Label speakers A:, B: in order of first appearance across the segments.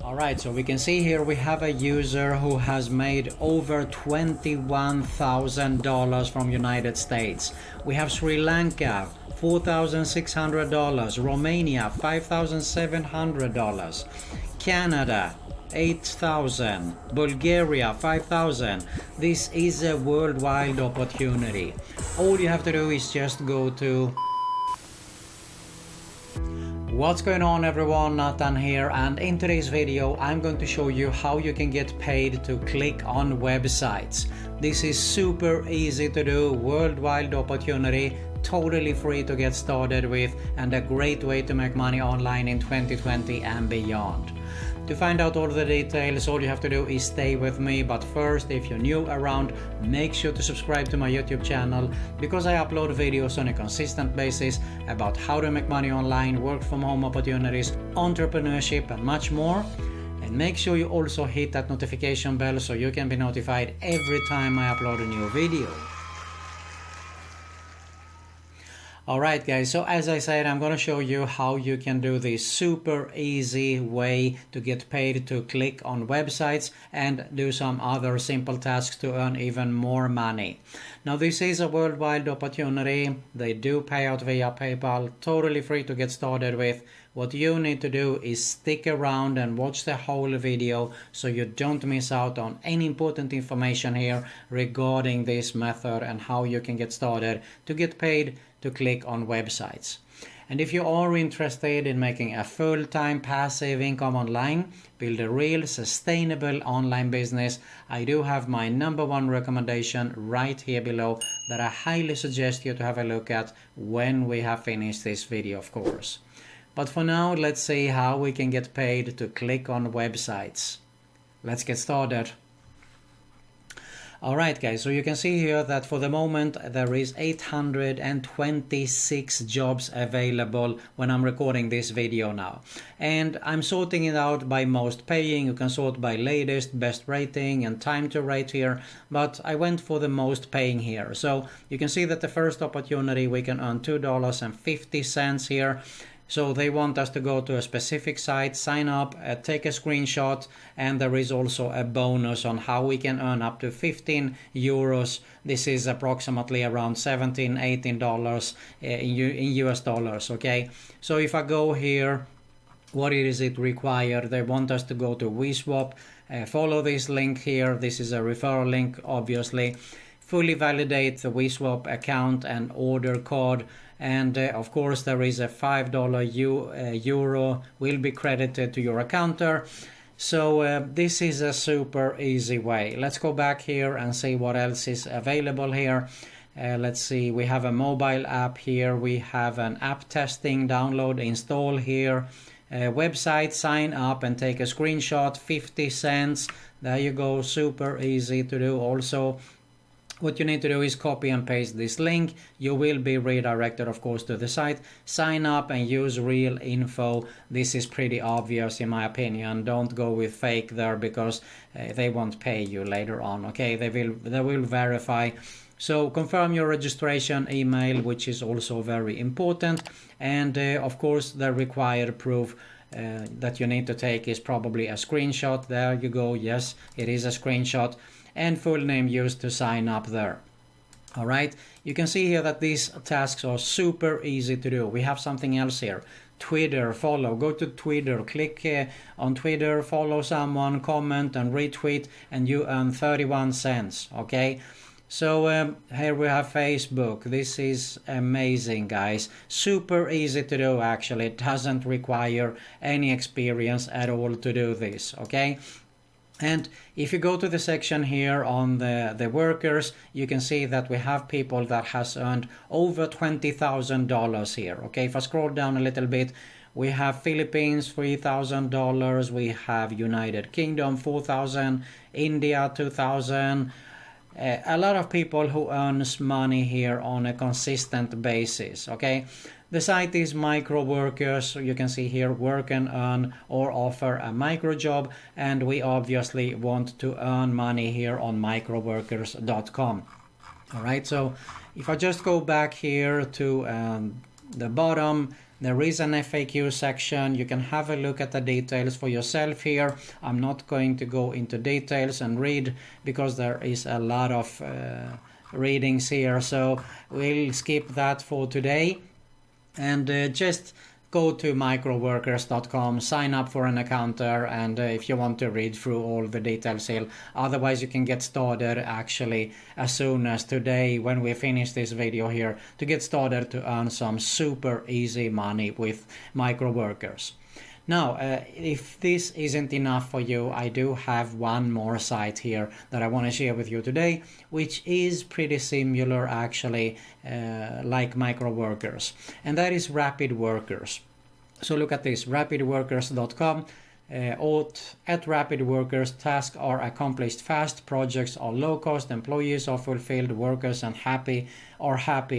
A: Alright, so we can see here we have a user who has made over $21,000 from United States. We have Sri Lanka, $4,600, Romania, $5,700, Canada, 8,000, Bulgaria, 5,000. This is a worldwide opportunity. All you have to do is just go to... What's going on everyone, Nathan here, and in today's video I'm going to show you how you can get paid to click on websites. This is super easy to do, worldwide opportunity, totally free to get started with, and a great way to make money online in 2020 and beyond. To find out all the details, all you have to do is stay with me, but first, if you're new around, make sure to subscribe to my YouTube channel, because I upload videos on a consistent basis about how to make money online, work from home opportunities, entrepreneurship and much more. And make sure you also hit that notification bell so you can be notified every time I upload a new video. Alright guys, so as I said, I'm going to show you how you can do this super easy way to get paid to click on websites and do some other simple tasks to earn even more money. Now this is a worldwide opportunity. They do pay out via PayPal, totally free to get started with. What you need to do is stick around and watch the whole video so you don't miss out on any important information here regarding this method and how you can get started to get paid to click on websites. And if you are interested in making a full-time passive income online, build a real sustainable online business, I do have my #1 recommendation right here below that I highly suggest you to have a look at when we have finished this video, of course. But for now, let's see how we can get paid to click on websites. Let's get started. Alright guys, so you can see here that for the moment there is 826 jobs available when I'm recording this video now. And I'm sorting it out by most paying. You can sort by latest, best rating and time to rate here, but I went for the most paying here. So you can see that the first opportunity we can earn $2.50 here. So they want us to go to a specific site, sign up, take a screenshot, and there is also a bonus on how we can earn up to 15 euros. This is approximately around $17-18 in US dollars, okay? So if I go here, what is it required? They want us to go to WeSwap, follow this link here. This is a referral link, obviously. Fully validate the WeSwap account and order code. And of course there is a $5 euro will be credited to your accountor. So this is a super easy way. Let's go back here and see what else is available here. Let's see, we have a mobile app here. We have an app testing, download, install here. Website, sign up and take a screenshot, 50 cents. There you go, super easy to do also. What you need to do is copy and paste this link. You will be redirected, of course, to the site. Sign up and use real info. This is pretty obvious in my opinion. Don't go with fake there because they won't pay you later on. Okay, they will verify. So confirm your registration email, which is also very important. And of course, the required proof that you need to take is probably a screenshot. There you go. Yes, it is a screenshot. And full name used to sign up there. Alright, you can see here that these tasks are super easy to do. We have something else here. Twitter, follow, go to Twitter, click on Twitter, follow someone, comment and retweet, and you earn 31 cents, okay? So here we have Facebook. This is amazing, guys. Super easy to do, actually. It doesn't require any experience at all to do this, okay? And if you go to the section here on the workers, you can see that we have people that has earned over $20,000 here. Okay, if I scroll down a little bit, we have Philippines, $3,000. We have United Kingdom, $4,000. India, $2,000. A lot of people who earns money here on a consistent basis, okay? The site is Micro Workers, so you can see here work and earn or offer a micro job, and we obviously want to earn money here on microworkers.com. Alright, so if I just go back here to the bottom, There is an FAQ section. You can have a look at the details for yourself here. I'm not going to go into details and read because there is a lot of readings here, so we'll skip that for today. And just go to microworkers.com, sign up for an account there, and if you want to read through all the details here. Otherwise you can get started actually as soon as today when we finish this video here, to get started to earn some super easy money with Microworkers. Now, if this isn't enough for you, I do have one more site here that I want to share with you today, which is pretty similar actually like Microworkers, and that is Rapid Workers. So look at this, rapidworkers.com. At Rapid Workers, tasks are accomplished fast, projects are low cost, employees are fulfilled, workers are happy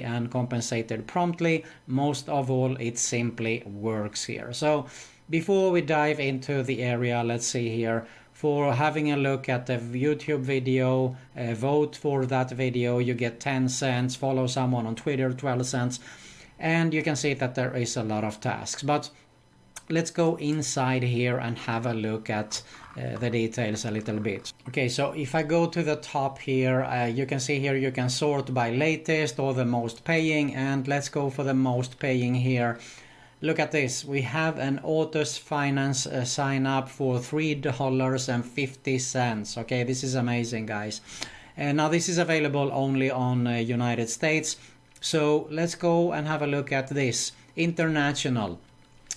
A: and compensated promptly. Most of all, it simply works here. So before we dive into the area, let's see here, for having a look at the YouTube video, vote for that video, you get 10 cents, follow someone on Twitter, 12 cents, and you can see that there is a lot of tasks. But let's go inside here and have a look at the details a little bit. Okay, so if I go to the top here, you can see here you can sort by latest or the most paying, and let's go for the most paying here. Look at this, we have an Autos Finance sign up for $3.50. Okay, this is amazing, guys. And now this is available only on United States. So let's go and have a look at this. International.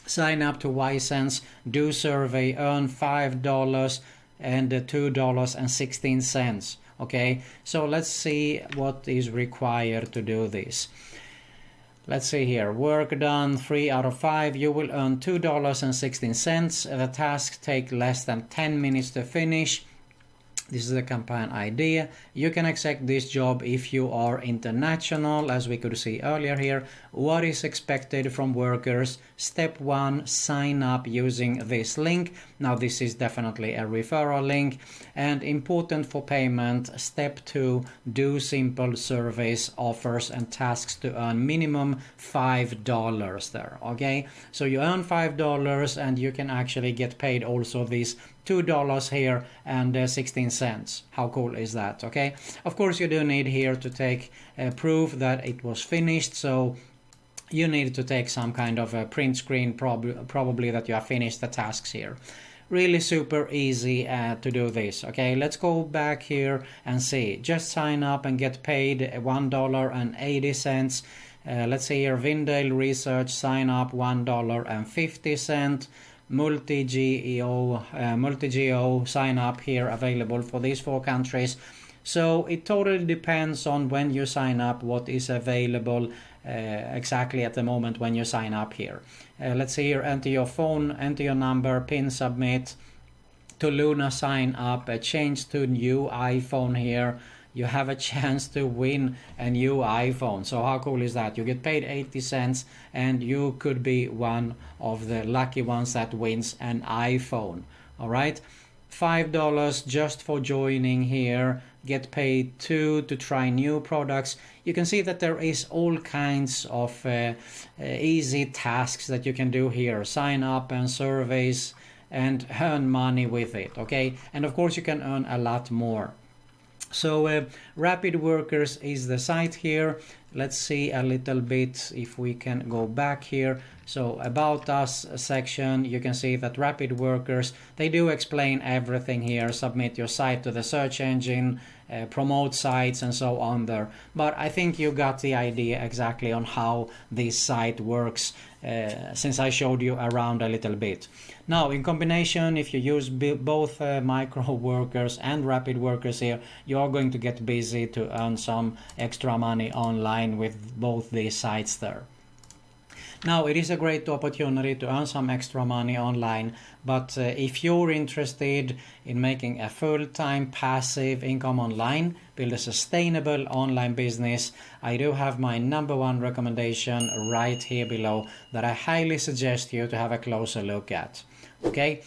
A: Sign up to Ysense, do survey, earn $5 and $2.16. Okay, so let's see what is required to do this. Let's see here, work done 3 out of 5, you will earn $2.16. The task take less than 10 minutes to finish. This is the campaign idea. You can accept this job if you are international, as we could see earlier here. What is expected from workers? Step 1, sign up using this link. Now this is definitely a referral link. And important for payment, step 2, do simple surveys, offers and tasks to earn minimum $5 there. Okay, so you earn $5 and you can actually get paid also this $2 here and 16 cents. How cool is that? Okay, of course you do need here to take proof that it was finished, so you need to take some kind of a print screen, probably that you have finished the tasks here. Really super easy to do this. Okay, let's go back here and see. Just sign up and get paid $1.80. Let's see here, Vindale Research, sign up $1.50. Multi-geo sign up here, available for these 4 countries. So it totally depends on when you sign up, what is available exactly at the moment when you sign up here. Let's see here, enter your phone, enter your number, PIN, submit. To Luna sign up, change to new iPhone here. You have a chance to win a new iPhone. So how cool is that? You get paid 80 cents and you could be one of the lucky ones that wins an iPhone. All right, $5 just for joining here. Get paid $2 to try new products. You can see that there is all kinds of easy tasks that you can do here. Sign up and surveys and earn money with it. Okay, and of course you can earn a lot more. So Rapid Workers is the site here. Let's see a little bit if we can go back here. So about us section, you can see that Rapid Workers, they do explain everything here. Submit your site to the search engine, promote sites and so on there. But I think you got the idea exactly on how this site works since I showed you around a little bit. Now in combination, if you use both Microworkers and Rapid Workers here, you are going to get busy to earn some extra money online with both these sites there. Now it is a great opportunity to earn some extra money online, but if you're interested in making a full-time passive income online, build a sustainable online business, I do have my #1 recommendation right here below that I highly suggest you to have a closer look at. Okay,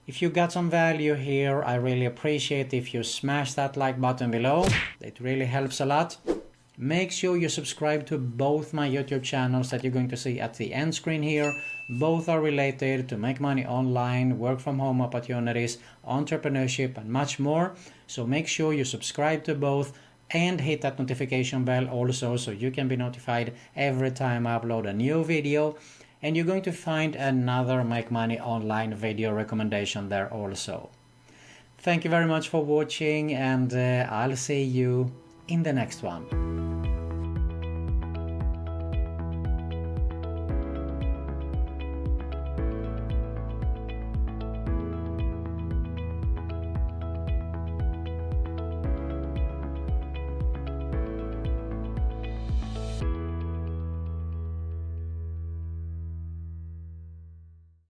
A: if you got some value here, I really appreciate if you smash that like button below. It really helps a lot. Make sure you subscribe to both my YouTube channels that you're going to see at the end screen here. Both are related to make money online, work from home opportunities, entrepreneurship, and much more. So make sure you subscribe to both and hit that notification bell also so you can be notified every time I upload a new video. And you're going to find another Make Money Online video recommendation there also. Thank you very much for watching, and I'll see you in the next one.